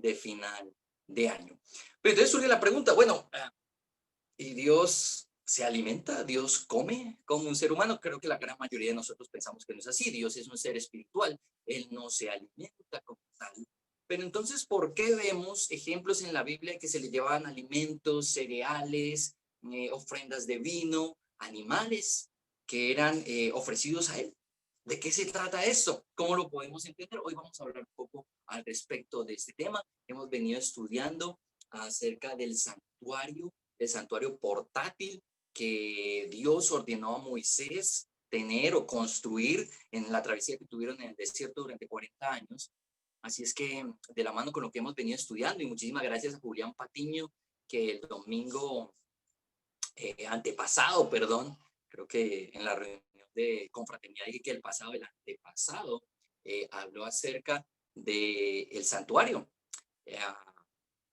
de final de año. Pero entonces surge la pregunta, bueno, ¿y Dios se alimenta? ¿Dios come como un ser humano? Creo que la gran mayoría de nosotros pensamos que no es así. Dios es un ser espiritual, Él no se alimenta como tal. Pero entonces, ¿por qué vemos ejemplos en la Biblia que se le llevaban alimentos, cereales, ofrendas de vino, animales que eran ofrecidos a Él? ¿De qué se trata esto? ¿Cómo lo podemos entender? Hoy vamos a hablar un poco al respecto de este tema. Hemos venido estudiando acerca del santuario, el santuario portátil que Dios ordenó a Moisés tener o construir en la travesía que tuvieron en el desierto durante 40 años. Así es que de la mano con lo que hemos venido estudiando, y muchísimas gracias a Julián Patiño, que el domingo antepasado, perdón, creo que en la reunión de confraternidad dije que el antepasado, habló acerca del santuario. Eh,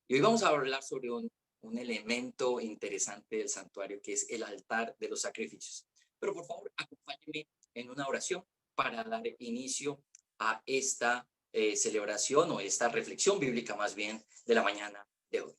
y hoy vamos a hablar sobre un elemento interesante del santuario, que es el altar de los sacrificios. Pero por favor, acompáñenme en una oración para dar inicio a esta celebración o esta reflexión bíblica más bien de la mañana de hoy.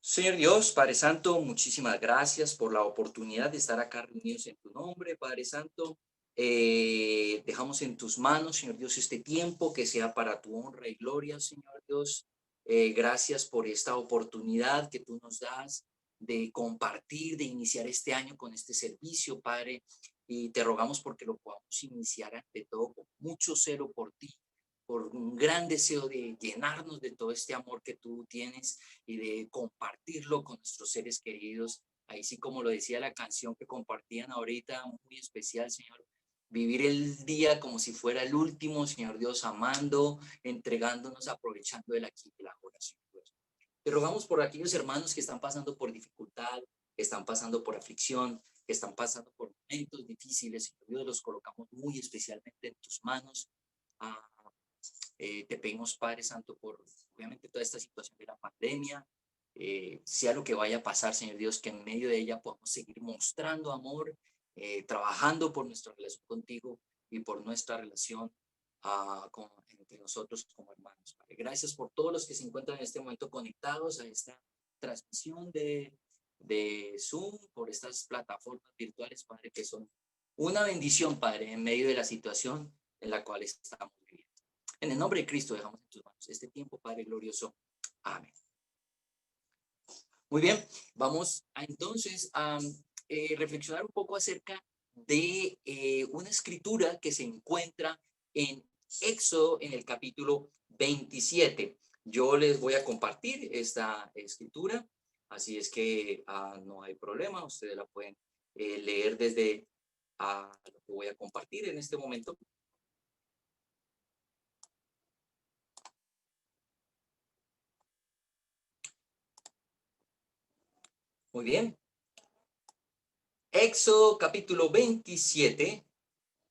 Señor Dios, Padre Santo, muchísimas gracias por la oportunidad de estar acá reunidos en tu nombre, Padre Santo. Dejamos en tus manos, Señor Dios, este tiempo que sea para tu honra y gloria, Señor Dios. Gracias por esta oportunidad que tú nos das de compartir, de iniciar este año con este servicio, Padre. Y te rogamos porque lo podamos iniciar ante todo con mucho celo por ti, por un gran deseo de llenarnos de todo este amor que tú tienes y de compartirlo con nuestros seres queridos. Ahí sí, como lo decía la canción que compartían ahorita, muy especial, Señor. Vivir el día como si fuera el último, Señor Dios, amando, entregándonos, aprovechando el aquí y la ahora, Señor Dios. Te rogamos por aquellos hermanos que están pasando por dificultad, que están pasando por aflicción, que están pasando por momentos difíciles, Señor Dios, los colocamos muy especialmente en tus manos. Ah, te pedimos, Padre Santo, por obviamente toda esta situación de la pandemia, sea lo que vaya a pasar, Señor Dios, que en medio de ella podamos seguir mostrando amor, trabajando por nuestra relación contigo y por nuestra relación entre nosotros como hermanos. Padre. Gracias por todos los que se encuentran en este momento conectados a esta transmisión de Zoom, por estas plataformas virtuales, Padre, que son una bendición, Padre, en medio de la situación en la cual estamos viviendo. En el nombre de Cristo dejamos en tus manos este tiempo, Padre glorioso. Amén. Muy bien, vamos entonces a reflexionar un poco acerca de una escritura que se encuentra en Éxodo en el capítulo 27. Yo les voy a compartir esta escritura, así es que no hay problema, ustedes la pueden leer desde lo que voy a compartir en este momento. Muy bien. Éxodo capítulo 27,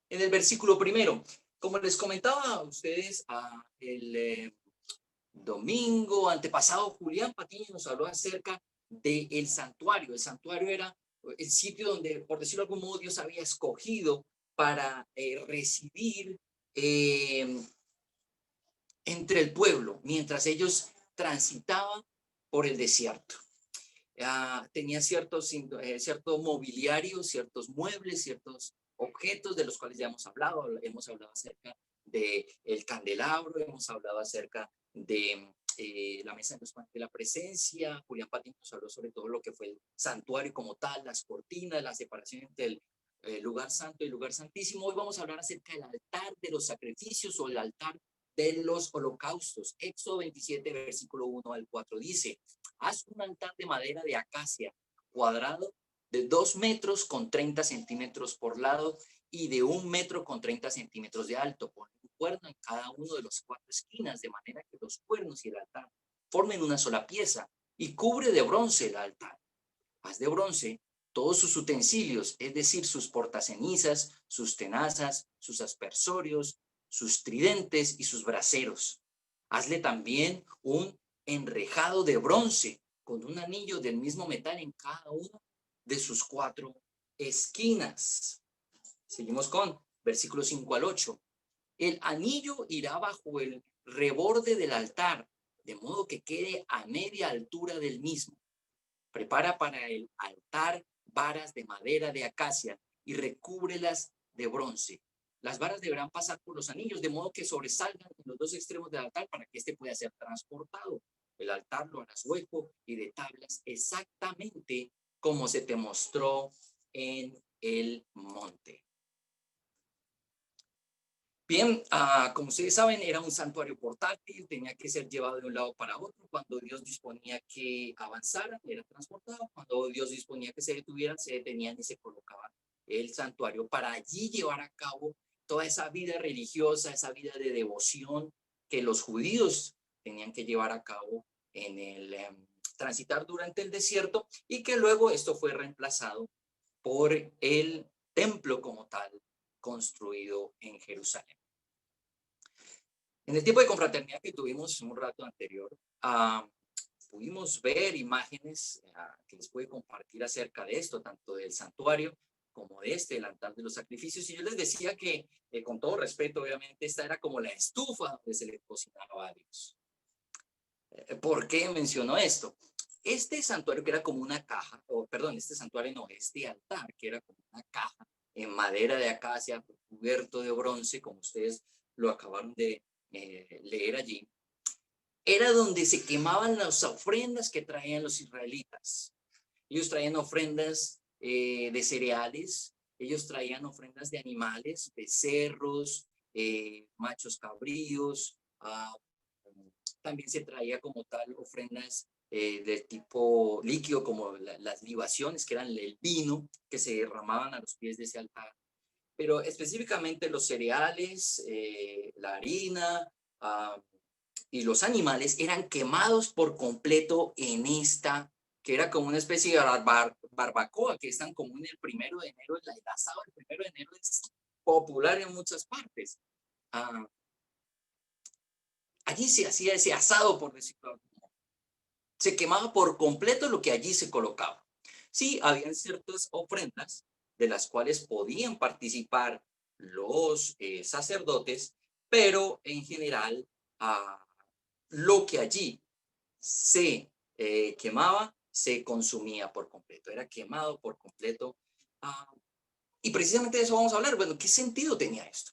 en el versículo primero. Como les comentaba a ustedes, el domingo antepasado, Julián Patiño nos habló acerca del santuario. El santuario era el sitio donde, por decirlo de algún modo, Dios había escogido para residir entre el pueblo, mientras ellos transitaban por el desierto. Tenía cierto mobiliario, ciertos muebles, ciertos objetos de los cuales ya hemos hablado acerca del candelabro, hemos hablado acerca de la mesa de los panes de la presencia. Julián Patiño nos habló sobre todo lo que fue el santuario como tal, las cortinas, la separación entre el lugar santo y el lugar santísimo. Hoy vamos a hablar acerca del altar de los sacrificios o el altar de los holocaustos. Éxodo 27, versículo 1 al 4 dice: haz un altar de madera de acacia cuadrado de 2 metros con 30 centímetros por lado y de 1 metro con 30 centímetros de alto. Pon un cuerno en cada uno de los 4 esquinas, de manera que los cuernos y el altar formen una sola pieza, y cubre de bronce el altar. Haz de bronce todos sus utensilios, es decir, sus portacenizas, sus tenazas, sus aspersorios, sus tridentes y sus braseros. Hazle también un enrejado de bronce con un anillo del mismo metal en cada uno de sus 4 esquinas. Seguimos con versículos 5 al 8. El anillo irá bajo el reborde del altar, de modo que quede a media altura del mismo. Prepara para el altar varas de madera de acacia y recúbrelas de bronce. Las varas deberán pasar por los anillos, de modo que sobresalgan en los dos extremos del altar para que éste pueda ser transportado. El altar lo harás hueco y de tablas, exactamente como se te mostró en el monte. Bien, como ustedes saben, era un santuario portátil, tenía que ser llevado de un lado para otro. Cuando Dios disponía que avanzaran, era transportado. Cuando Dios disponía que se detuvieran, se detenían y se colocaba el santuario para allí llevar a cabo toda esa vida religiosa, esa vida de devoción que los judíos tenían que llevar a cabo en el transitar durante el desierto, y que luego esto fue reemplazado por el templo como tal construido en Jerusalén. En el tiempo de confraternidad que tuvimos un rato anterior, pudimos ver imágenes que les pude compartir acerca de esto, tanto del santuario como de el altar de los sacrificios. Y yo les decía que, con todo respeto, obviamente, esta era como la estufa donde se le cocinaba a Dios. ¿Por qué menciono esto? Este santuario, que era como una caja, este santuario no, este altar, que era como una caja en madera de acacia, cubierto de bronce, como ustedes lo acabaron de leer allí, era donde se quemaban las ofrendas que traían los israelitas. Ellos traían ofrendas de cereales, ellos traían ofrendas de animales, becerros, machos cabríos, también se traía como tal ofrendas de tipo líquido, como las libaciones, que eran el vino que se derramaban a los pies de ese altar. Pero específicamente los cereales, la harina y los animales eran quemados por completo en esta, que era como una especie de barbacoa, que están como en el 1 de enero, el asado del 1 de enero es popular en muchas partes. Allí se hacía ese asado, por decirlo así. Se quemaba por completo lo que allí se colocaba. Sí, habían ciertas ofrendas de las cuales podían participar los sacerdotes, pero en general lo que allí se quemaba se consumía por completo, era quemado por completo. Y precisamente de eso vamos a hablar. Bueno, ¿qué sentido tenía esto?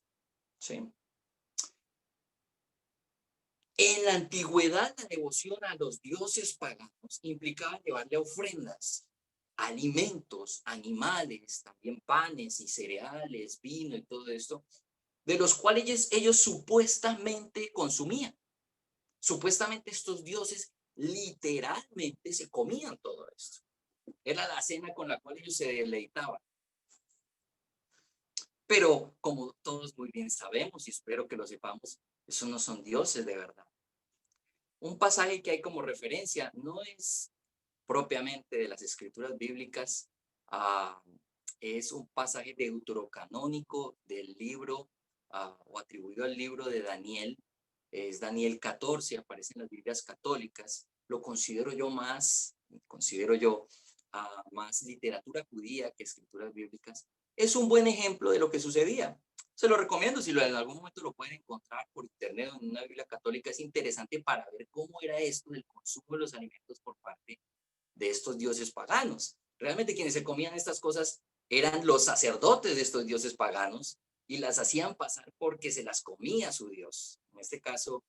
¿Sí? En la antigüedad, la devoción a los dioses paganos implicaba llevarle ofrendas, alimentos, animales, también panes y cereales, vino y todo esto, de los cuales ellos supuestamente consumían. Supuestamente estos dioses literalmente se comían todo esto. Era la cena con la cual ellos se deleitaban. Pero como todos muy bien sabemos, y espero que lo sepamos, esos no son dioses de verdad. Un pasaje que hay como referencia no es propiamente de las escrituras bíblicas, es un pasaje deuterocanónico del libro o atribuido al libro de Daniel. Es Daniel 14, aparece en las Biblias católicas. Lo considero yo más literatura judía que escrituras bíblicas. Es un buen ejemplo de lo que sucedía. Se lo recomiendo, si en algún momento lo pueden encontrar por internet en una Biblia católica. Es interesante para ver cómo era esto del consumo de los alimentos por parte de estos dioses paganos. Realmente quienes se comían estas cosas eran los sacerdotes de estos dioses paganos, y las hacían pasar porque se las comía su dios. En este caso,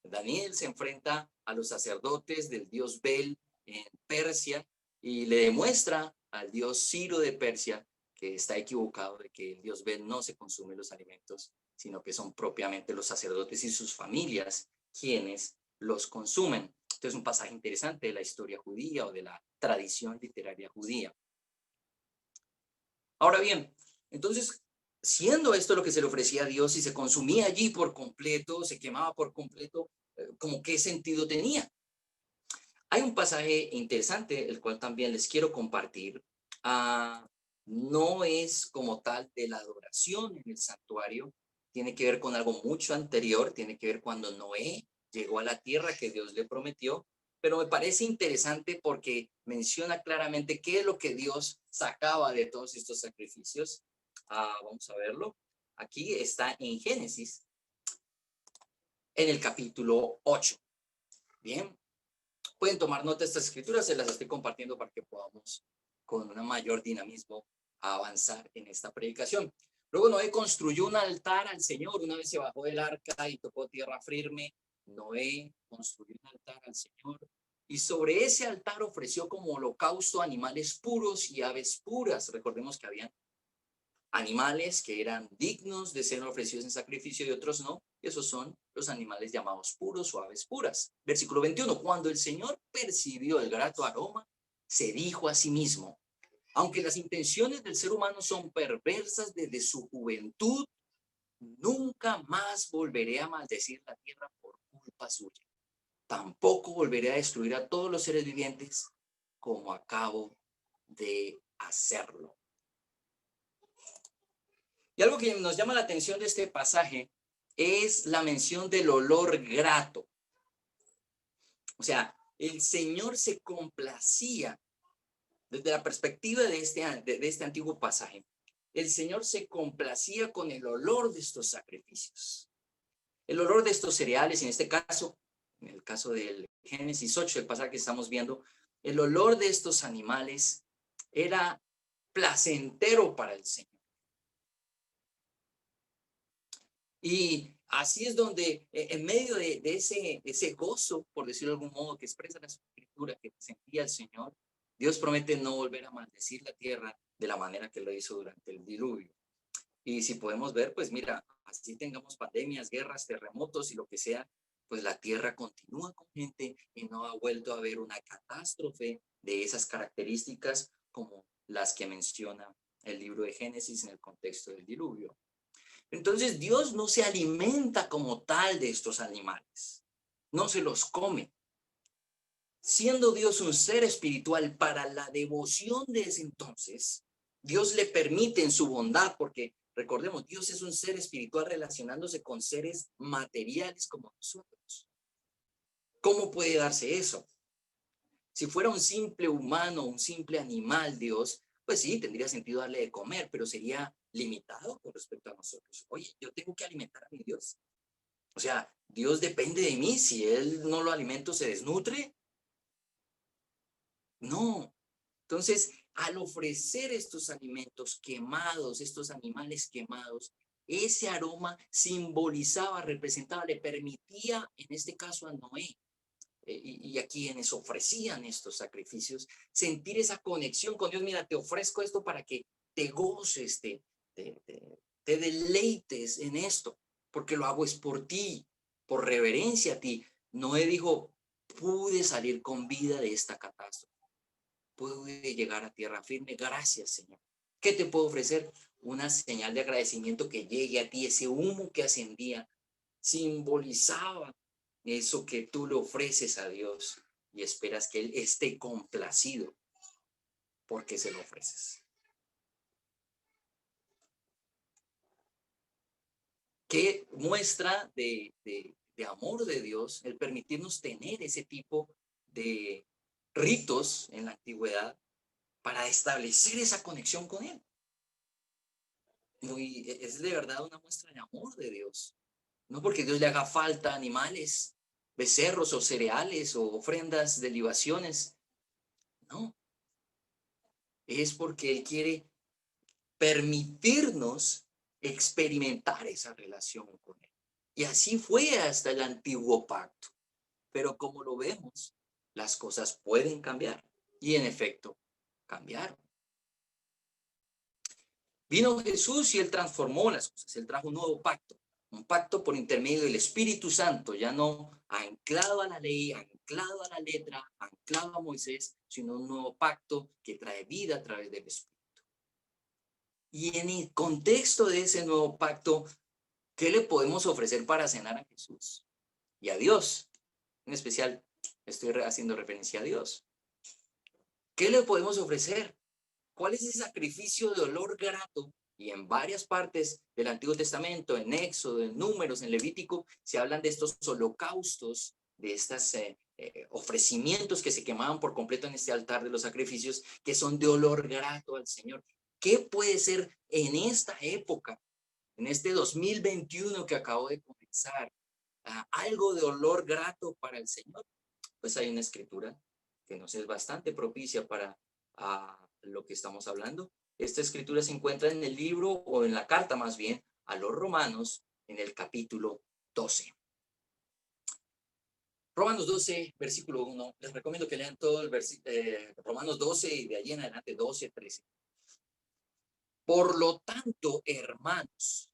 Daniel se enfrenta a los sacerdotes del dios Bel en Persia y le demuestra al dios Ciro de Persia que está equivocado, de que el dios Bel no se consume los alimentos, sino que son propiamente los sacerdotes y sus familias quienes los consumen. Entonces, un pasaje interesante de la historia judía o de la tradición literaria judía. Ahora bien, entonces, siendo esto lo que se le ofrecía a Dios y se consumía allí por completo, se quemaba por completo, ¿cómo qué sentido tenía? Hay un pasaje interesante, el cual también les quiero compartir. No es como tal de la adoración en el santuario, tiene que ver con algo mucho anterior, tiene que ver cuando Noé llegó a la tierra que Dios le prometió, pero me parece interesante porque menciona claramente qué es lo que Dios sacaba de todos estos sacrificios. Vamos a verlo. Aquí está en Génesis. en el capítulo 8. Bien, pueden tomar nota de estas escrituras, se las estoy compartiendo para que podamos con un mayor dinamismo avanzar en esta predicación. Luego Noé construyó un altar al Señor. Una vez se bajó del arca y tocó tierra firme, Noé construyó un altar al Señor y sobre ese altar ofreció como holocausto animales puros y aves puras. Recordemos que habían animales que eran dignos de ser ofrecidos en sacrificio y otros no. Esos son los animales llamados puros o aves puras. Versículo 21. Cuando el Señor percibió el grato aroma, se dijo a sí mismo: aunque las intenciones del ser humano son perversas desde su juventud, nunca más volveré a maldecir la tierra por culpa suya. Tampoco volveré a destruir a todos los seres vivientes como acabo de hacerlo. Y algo que nos llama la atención de este pasaje es la mención del olor grato. O sea, el Señor se complacía desde la perspectiva de este antiguo pasaje. El Señor se complacía con el olor de estos sacrificios. El olor de estos cereales, en este caso, en el caso del Génesis 8, el pasaje que estamos viendo, el olor de estos animales era placentero para el Señor. Y así es donde, en medio de ese gozo, por decirlo de algún modo, que expresa la escritura que sentía el Señor, Dios promete no volver a maldecir la tierra de la manera que lo hizo durante el diluvio. Y si podemos ver, pues mira, así tengamos pandemias, guerras, terremotos y lo que sea, pues la tierra continúa con gente y no ha vuelto a haber una catástrofe de esas características como las que menciona el libro de Génesis en el contexto del diluvio. Entonces Dios no se alimenta como tal de estos animales, no se los come. Siendo Dios un ser espiritual, para la devoción de ese entonces, Dios le permite en su bondad, porque recordemos, Dios es un ser espiritual relacionándose con seres materiales como nosotros. ¿Cómo puede darse eso? Si fuera un simple humano, un simple animal, Dios, pues sí, tendría sentido darle de comer, pero sería limitado con respecto a nosotros. Oye, yo tengo que alimentar a mi Dios. O sea, Dios depende de mí. Si Él no lo alimento, se desnutre. No. Entonces, al ofrecer estos alimentos quemados, estos animales quemados, ese aroma simbolizaba, representaba, le permitía, en este caso a Noé, y a quienes ofrecían estos sacrificios, sentir esa conexión con Dios. Mira, te ofrezco esto para que te goces, te deleites en esto, porque lo hago es por ti, por reverencia a ti. Noé dijo, pude salir con vida de esta catástrofe, pude llegar a tierra firme, gracias Señor. ¿Qué te puedo ofrecer? Una señal de agradecimiento que llegue a ti. Ese humo que ascendía simbolizaba eso que tú le ofreces a Dios y esperas que Él esté complacido porque se lo ofreces. ¿Qué muestra de amor de Dios el permitirnos tener ese tipo de ritos en la antigüedad para establecer esa conexión con Él? Es de verdad una muestra de amor de Dios. No porque Dios le haga falta animales, becerros o cereales o ofrendas de libaciones. No, es porque Él quiere permitirnos experimentar esa relación con Él. Y así fue hasta el antiguo pacto. Pero como lo vemos, las cosas pueden cambiar. Y en efecto, cambiaron. Vino Jesús y Él transformó las cosas. Él trajo un nuevo pacto. Un pacto por intermedio del Espíritu Santo, ya no anclado a la ley, anclado a la letra, anclado a Moisés, sino un nuevo pacto que trae vida a través del Espíritu. Y en el contexto de ese nuevo pacto, ¿qué le podemos ofrecer para cenar a Jesús y a Dios? En especial, estoy haciendo referencia a Dios. ¿Qué le podemos ofrecer? ¿Cuál es ese sacrificio de olor grato? Y en varias partes del Antiguo Testamento, en Éxodo, en Números, en Levítico, se hablan de estos holocaustos, de estos ofrecimientos que se quemaban por completo en este altar de los sacrificios, que son de olor grato al Señor. ¿Qué puede ser en esta época, en este 2021 que acabo de comenzar? algo de olor grato para el Señor, pues hay una escritura que nos es bastante propicia para lo que estamos hablando. Esta escritura se encuentra en el libro o en la carta más bien a los Romanos en el capítulo 12. Romanos 12, versículo 1. Les recomiendo que lean todo el Romanos 12 y de allí en adelante 12, 13. Por lo tanto, hermanos,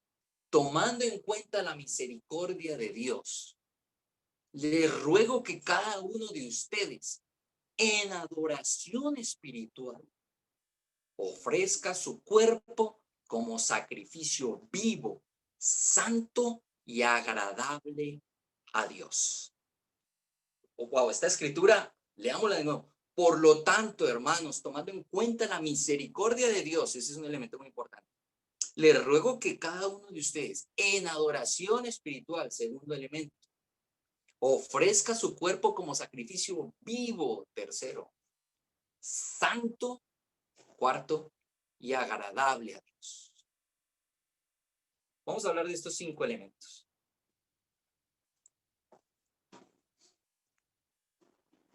tomando en cuenta la misericordia de Dios, les ruego que cada uno de ustedes en adoración espiritual ofrezca su cuerpo como sacrificio vivo, santo y agradable a Dios. Oh, wow, esta escritura, leámosla de nuevo. Por lo tanto, hermanos, tomando en cuenta la misericordia de Dios, ese es un elemento muy importante. Les ruego que cada uno de ustedes, en adoración espiritual, segundo elemento, ofrezca su cuerpo como sacrificio vivo, tercero, santo, cuarto, y agradable a Dios. Vamos a hablar de estos 5 elementos.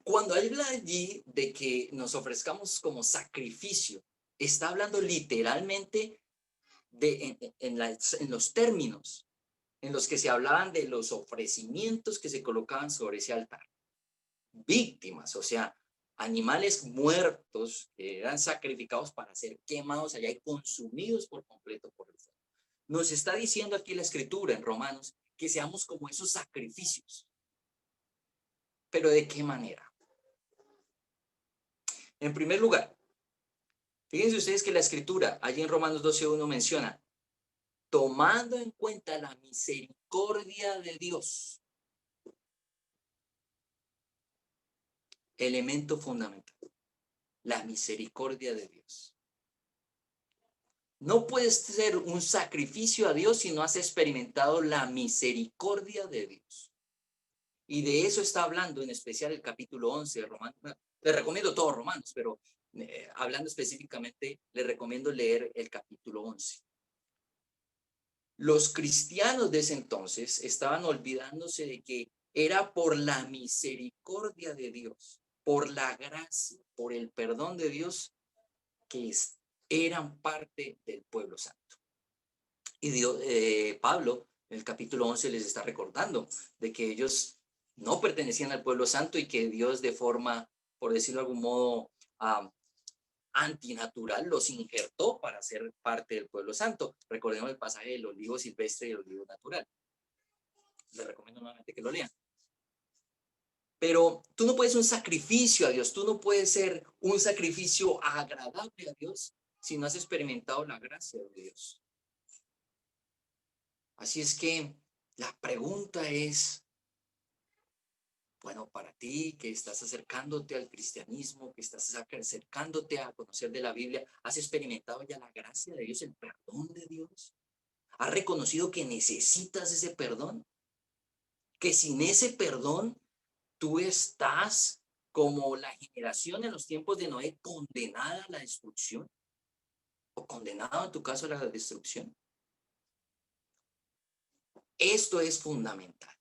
Cuando habla allí de que nos ofrezcamos como sacrificio, está hablando literalmente en los términos en los que se hablaban de los ofrecimientos que se colocaban sobre ese altar. Víctimas, o sea, animales muertos que eran sacrificados para ser quemados allá y consumidos por completo por el fuego. Nos está diciendo aquí la escritura en Romanos que seamos como esos sacrificios. ¿Pero de qué manera? En primer lugar, fíjense ustedes que la escritura, allí en Romanos 12:1 menciona, tomando en cuenta la misericordia de Dios, elemento fundamental, la misericordia de Dios. No puedes ser un sacrificio a Dios si no has experimentado la misericordia de Dios. Y de eso está hablando en especial el capítulo 11 de Romanos. Le recomiendo todo Romanos, pero hablando específicamente, le recomiendo leer el capítulo 11. Los cristianos de ese entonces estaban olvidándose de que era por la misericordia de Dios, por la gracia, por el perdón de Dios, que eran parte del pueblo santo. Y Dios, Pablo, en el capítulo 11, les está recordando de que ellos no pertenecían al pueblo santo y que Dios de forma, por decirlo de algún modo, antinatural los injertó para ser parte del pueblo santo. Recordemos el pasaje del olivo silvestre y el olivo natural. Les recomiendo nuevamente que lo lean. Pero tú no puedes un sacrificio a Dios, tú no puedes ser un sacrificio agradable a Dios si no has experimentado la gracia de Dios. Así es que la pregunta es, bueno, para ti que estás acercándote al cristianismo, que estás acercándote a conocer de la Biblia, ¿has experimentado ya la gracia de Dios, el perdón de Dios? ¿Has reconocido que necesitas ese perdón? Que sin ese perdón tú estás como la generación en los tiempos de Noé condenada a la destrucción o condenado en tu caso a la destrucción. Esto es fundamental.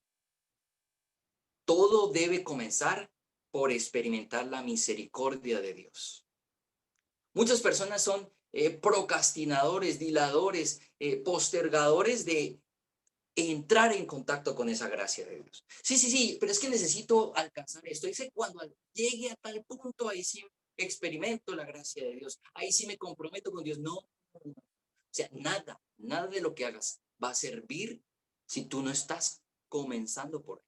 Todo debe comenzar por experimentar la misericordia de Dios. Muchas personas son procrastinadores, diladores, postergadores de entrar en contacto con esa gracia de Dios. Sí, pero es que necesito alcanzar esto. Dice, cuando llegue a tal punto, ahí sí experimento la gracia de Dios. Ahí sí me comprometo con Dios. No. O sea, nada de lo que hagas va a servir si tú no estás comenzando por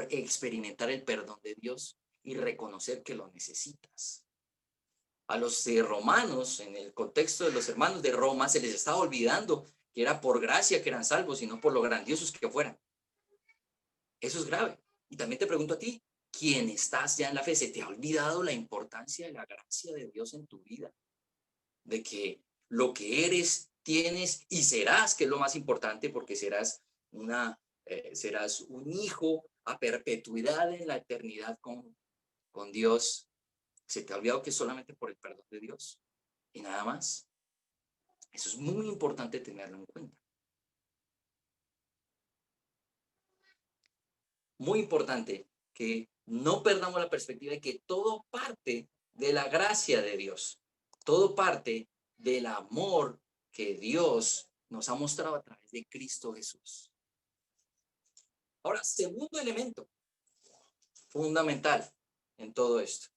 experimentar el perdón de Dios y reconocer que lo necesitas. A los romanos, en el contexto de los hermanos de Roma, se les estaba olvidando que era por gracia que eran salvos y no por lo grandiosos que fueran. Eso es grave. Y también te pregunto a ti, ¿quién estás ya en la fe? ¿Se te ha olvidado la importancia de la gracia de Dios en tu vida? De que lo que eres, tienes y serás, que es lo más importante, porque serás un hijo a perpetuidad en la eternidad con Dios. ¿Se te ha olvidado que es solamente por el perdón de Dios y nada más? Eso es muy importante tenerlo en cuenta. muy importante que no perdamos la perspectiva de que todo parte de la gracia de Dios, todo parte del amor que Dios nos ha mostrado a través de Cristo Jesús. Ahora, segundo elemento fundamental en todo esto.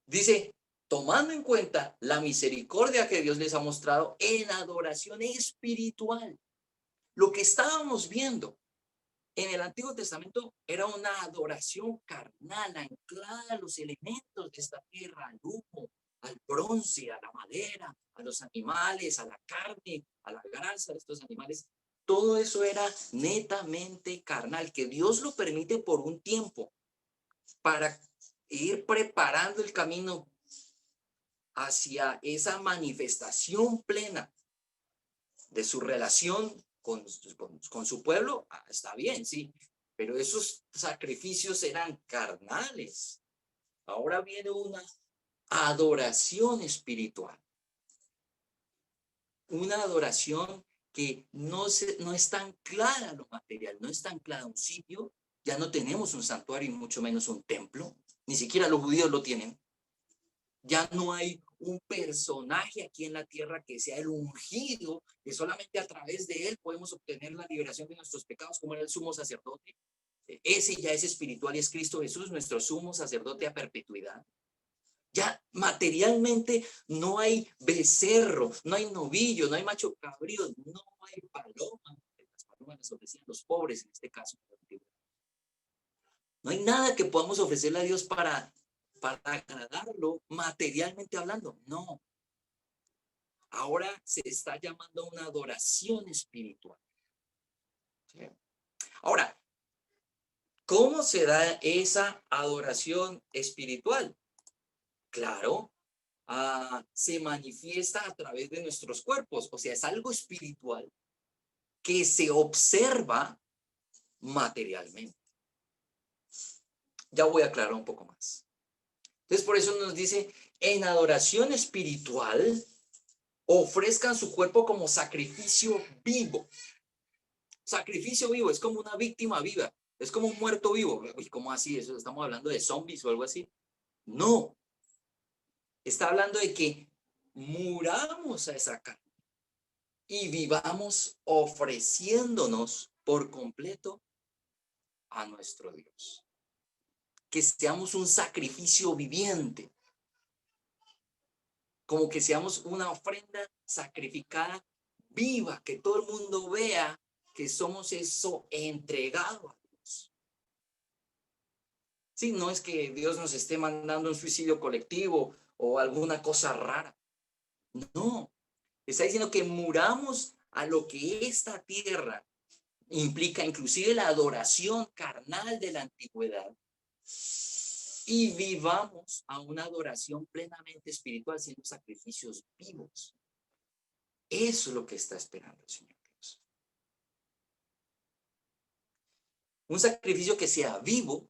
Dice, tomando en cuenta la misericordia que Dios les ha mostrado en adoración espiritual. Lo que estábamos viendo en el Antiguo Testamento era una adoración carnal, anclada a los elementos de esta tierra, al humo, al bronce, a la madera, a los animales, a la carne, a la grasa de estos animales. Todo eso era netamente carnal, que Dios lo permite por un tiempo para ir preparando el camino hacia esa manifestación plena de su relación con su pueblo. Está bien, sí, pero esos sacrificios eran carnales. Ahora viene una adoración espiritual, una adoración que no es tan clara lo material, no es tan clara un sitio. Ya no tenemos un santuario y mucho menos un templo, ni siquiera los judíos lo tienen. Ya no hay un personaje aquí en la tierra que sea el ungido, que solamente a través de él podemos obtener la liberación de nuestros pecados, como era el sumo sacerdote. Ese ya es espiritual y es Cristo Jesús, nuestro sumo sacerdote a perpetuidad. Ya materialmente no hay becerro, no hay novillo, no hay macho cabrío, no hay paloma. Las palomas las ofrecían los pobres en este caso. No hay nada que podamos ofrecerle a Dios para agradarlo materialmente hablando. No. Ahora se está llamando una adoración espiritual. ¿Sí? Ahora, ¿cómo se da esa adoración espiritual? Claro, se manifiesta a través de nuestros cuerpos. O sea, es algo espiritual que se observa materialmente. Ya voy a aclarar un poco más. Entonces, por eso nos dice, en adoración espiritual, ofrezcan su cuerpo como sacrificio vivo. Sacrificio vivo es como una víctima viva, es como un muerto vivo. Uy, ¿cómo así? ¿Eso estamos hablando de zombies o algo así? No, está hablando de que muramos a esa carne y vivamos ofreciéndonos por completo a nuestro Dios. Que seamos un sacrificio viviente, como que seamos una ofrenda sacrificada viva, que todo el mundo vea que somos eso entregado a Dios. Sí, no es que Dios nos esté mandando un suicidio colectivo o alguna cosa rara. No, está diciendo que muramos a lo que esta tierra implica, inclusive la adoración carnal de la antigüedad, y vivamos a una adoración plenamente espiritual, siendo sacrificios vivos. Eso es lo que está esperando el Señor Dios. Un sacrificio que sea vivo.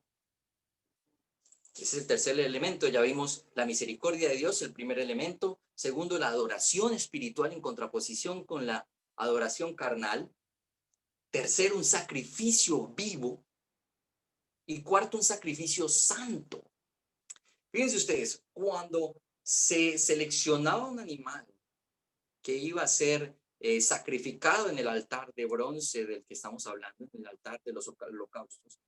Ese es el tercer elemento. Ya vimos la misericordia de Dios, el primer elemento. Segundo, la adoración espiritual en contraposición con la adoración carnal. Tercero, un sacrificio vivo. Y cuarto, un sacrificio santo. Fíjense ustedes, cuando se seleccionaba un animal que iba a ser sacrificado en el altar de bronce del que estamos hablando, en el altar de los holocaustos,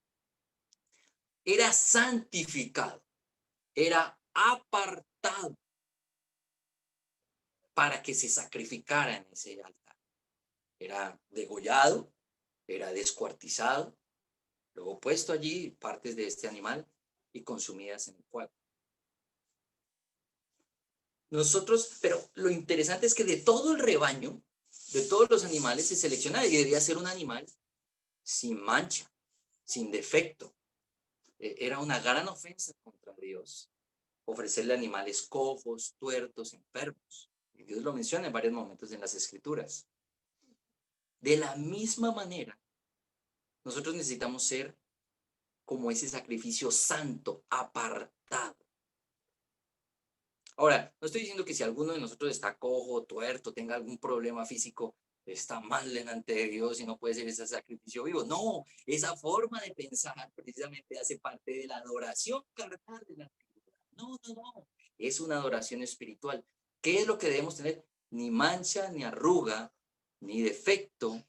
era santificado, era apartado para que se sacrificara en ese altar. Era degollado, era descuartizado, luego puesto allí partes de este animal y consumidas en el fuego. Nosotros, pero lo interesante es que de todo el rebaño, de todos los animales se seleccionaba y debería ser un animal sin mancha, sin defecto. Era una gran ofensa contra Dios ofrecerle animales cojos, tuertos, enfermos. Y Dios lo menciona en varios momentos en las Escrituras. De la misma manera, nosotros necesitamos ser como ese sacrificio santo, apartado. Ahora, no estoy diciendo que si alguno de nosotros está cojo, tuerto, tenga algún problema físico, está mal delante de Dios y no puede ser ese sacrificio vivo. No, esa forma de pensar precisamente hace parte de la adoración carnal de la antigüedad. No, no, no. Es una adoración espiritual. ¿Qué es lo que debemos tener? Ni mancha, ni arruga, ni defecto,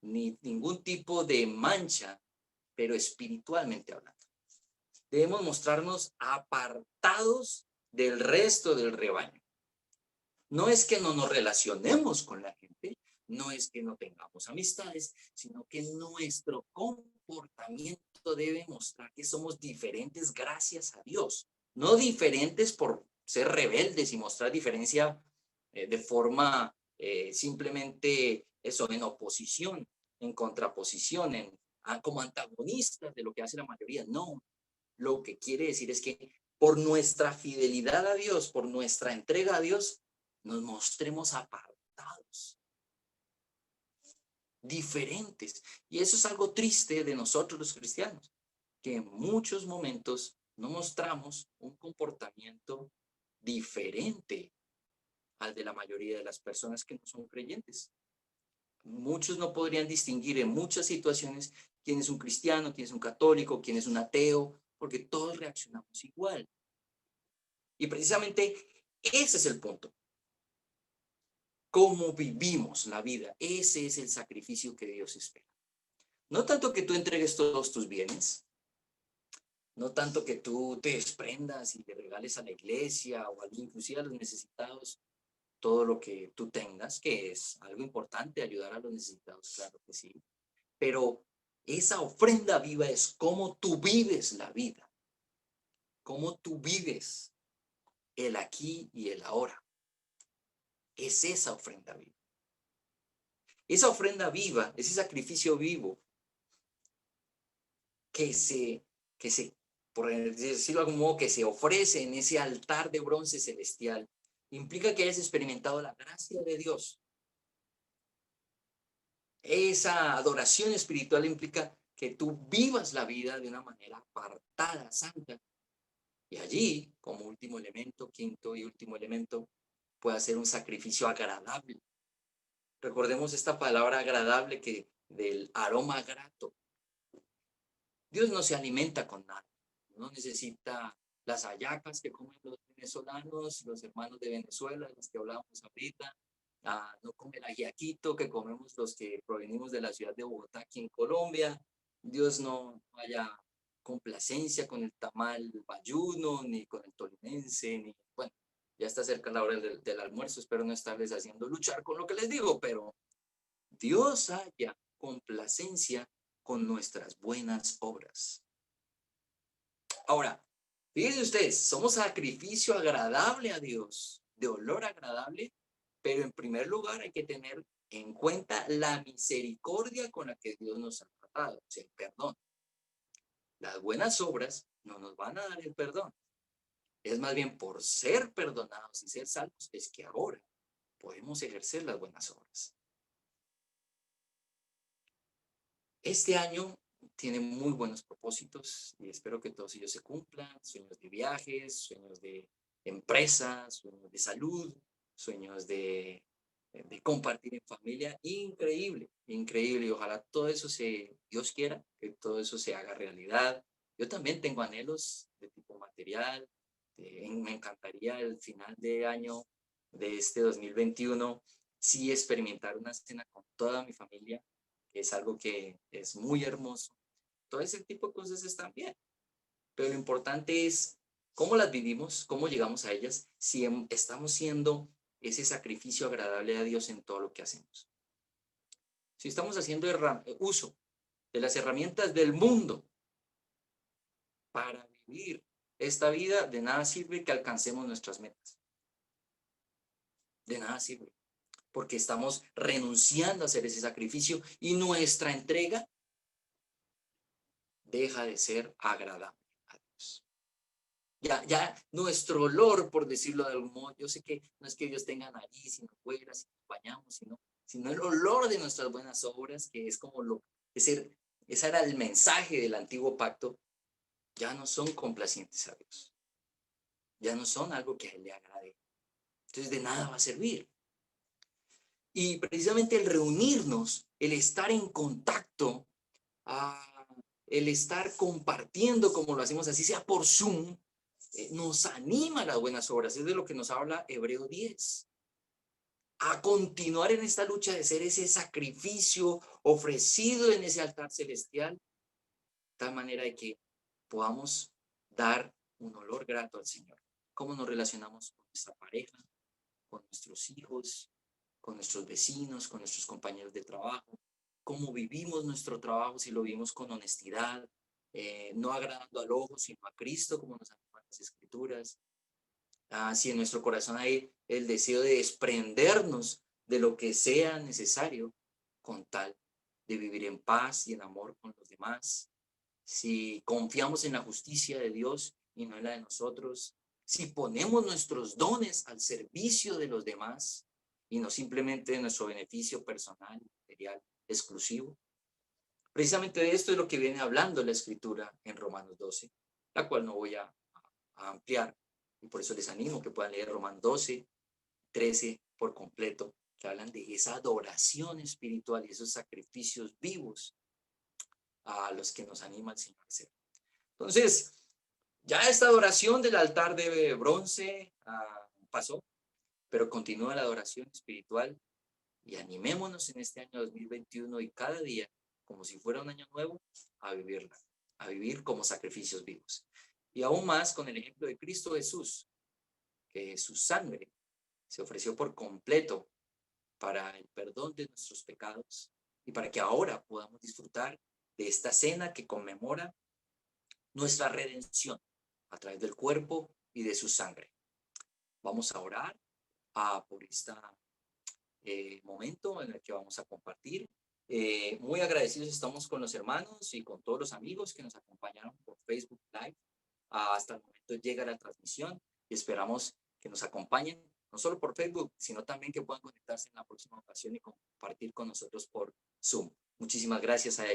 ni ningún tipo de mancha, pero espiritualmente hablando. Debemos mostrarnos apartados del resto del rebaño. No es que no nos relacionemos con la gente, no es que no tengamos amistades, sino que nuestro comportamiento debe mostrar que somos diferentes gracias a Dios, no diferentes por ser rebeldes y mostrar diferencia de forma simplemente eso, en oposición, en contraposición, como antagonistas de lo que hace la mayoría. No, lo que quiere decir es que por nuestra fidelidad a Dios, por nuestra entrega a Dios, nos mostremos apartados, diferentes. Y eso es algo triste de nosotros los cristianos, que en muchos momentos no mostramos un comportamiento diferente al de la mayoría de las personas que no son creyentes. Muchos no podrían distinguir en muchas situaciones quién es un cristiano, quién es un católico, quién es un ateo, porque todos reaccionamos igual. Y precisamente ese es el punto. Cómo vivimos la vida, ese es el sacrificio que Dios espera. No tanto que tú entregues todos tus bienes, no tanto que tú te desprendas y le regales a la iglesia o inclusive a los necesitados todo lo que tú tengas, que es algo importante, ayudar a los necesitados, claro que sí. Pero esa ofrenda viva es cómo tú vives la vida, cómo tú vives el aquí y el ahora. Es esa ofrenda viva. Esa ofrenda viva, ese sacrificio vivo que se, por decirlo de algún modo, que se ofrece en ese altar de bronce celestial, implica que hayas experimentado la gracia de Dios. Esa adoración espiritual implica que tú vivas la vida de una manera apartada, santa. Y allí, como último elemento, quinto y último elemento, puede ser un sacrificio agradable. Recordemos esta palabra agradable que del aroma grato. Dios no se alimenta con nada. No necesita las hallacas que comen los venezolanos, los hermanos de Venezuela, de los que hablábamos ahorita. No come el ajiaquito que comemos los que provenimos de la ciudad de Bogotá, aquí en Colombia. Dios no haya complacencia con el tamal bayuno, ni con el tolimense, ni, bueno, ya está cerca la hora del almuerzo, espero no estarles haciendo luchar con lo que les digo, pero Dios haya complacencia con nuestras buenas obras. Ahora, fíjense ustedes, somos sacrificio agradable a Dios, de olor agradable, pero en primer lugar hay que tener en cuenta la misericordia con la que Dios nos ha tratado, o sea, el perdón. Las buenas obras no nos van a dar el perdón. Es más bien por ser perdonados y ser salvos, es que ahora podemos ejercer las buenas obras. Este año tiene muy buenos propósitos y espero que todos ellos se cumplan, sueños de viajes, sueños de empresas, sueños de salud, sueños de compartir en familia, increíble, increíble, y ojalá todo eso Dios quiera, que todo eso se haga realidad. Yo también tengo anhelos de tipo material, me encantaría el final de año de este 2021, sí experimentar una cena con toda mi familia, que es algo que es muy hermoso. Todo ese tipo de cosas están bien, pero lo importante es cómo las vivimos, cómo llegamos a ellas, si estamos siendo ese sacrificio agradable a Dios en todo lo que hacemos. Si estamos haciendo uso de las herramientas del mundo para vivir esta vida, de nada sirve que alcancemos nuestras metas. De nada sirve, porque estamos renunciando a hacer ese sacrificio y nuestra entrega deja de ser agradable a Dios. Ya nuestro olor, por decirlo de algún modo, yo sé que no es que Dios tenga nariz, sino fuera, si nos bañamos, sino el olor de nuestras buenas obras, que es como ese era el mensaje del antiguo pacto, ya no son complacientes a Dios, ya no son algo que a Él le agrade. Entonces de nada va a servir. Y precisamente el reunirnos, el estar en contacto, ah, el estar compartiendo como lo hacemos, así sea por Zoom, nos anima a las buenas obras. Es de lo que nos habla Hebreo 10. A continuar en esta lucha de ser ese sacrificio ofrecido en ese altar celestial, de tal manera de que podamos dar un olor grato al Señor. ¿Cómo nos relacionamos con nuestra pareja, con nuestros hijos, con nuestros vecinos, con nuestros compañeros de trabajo? ¿Cómo vivimos nuestro trabajo si lo vivimos con honestidad, no agradando al ojo, sino a Cristo, como nos animan las Escrituras? Si en nuestro corazón hay el deseo de desprendernos de lo que sea necesario con tal de vivir en paz y en amor con los demás, si confiamos en la justicia de Dios y no en la de nosotros, si ponemos nuestros dones al servicio de los demás y no simplemente de nuestro beneficio personal, material, exclusivo. Precisamente de esto es lo que viene hablando la Escritura en Romanos 12, la cual no voy a ampliar, y por eso les animo que puedan leer Romanos 12, 13 por completo, que hablan de esa adoración espiritual y esos sacrificios vivos a los que nos anima el Señor a hacer. Entonces, ya esta adoración del altar de bronce pasó, pero continúa la adoración espiritual y animémonos en este año 2021 y cada día, como si fuera un año nuevo, a vivirla, a vivir como sacrificios vivos. Y aún más con el ejemplo de Cristo Jesús, que su sangre se ofreció por completo para el perdón de nuestros pecados y para que ahora podamos disfrutar de esta cena que conmemora nuestra redención a través del cuerpo y de su sangre. Vamos a orar por este momento en el que vamos a compartir. Muy agradecidos estamos con los hermanos y con todos los amigos que nos acompañaron por Facebook Live. Hasta el momento llega la transmisión y esperamos que nos acompañen, no solo por Facebook, sino también que puedan conectarse en la próxima ocasión y compartir con nosotros por Zoom. Muchísimas gracias a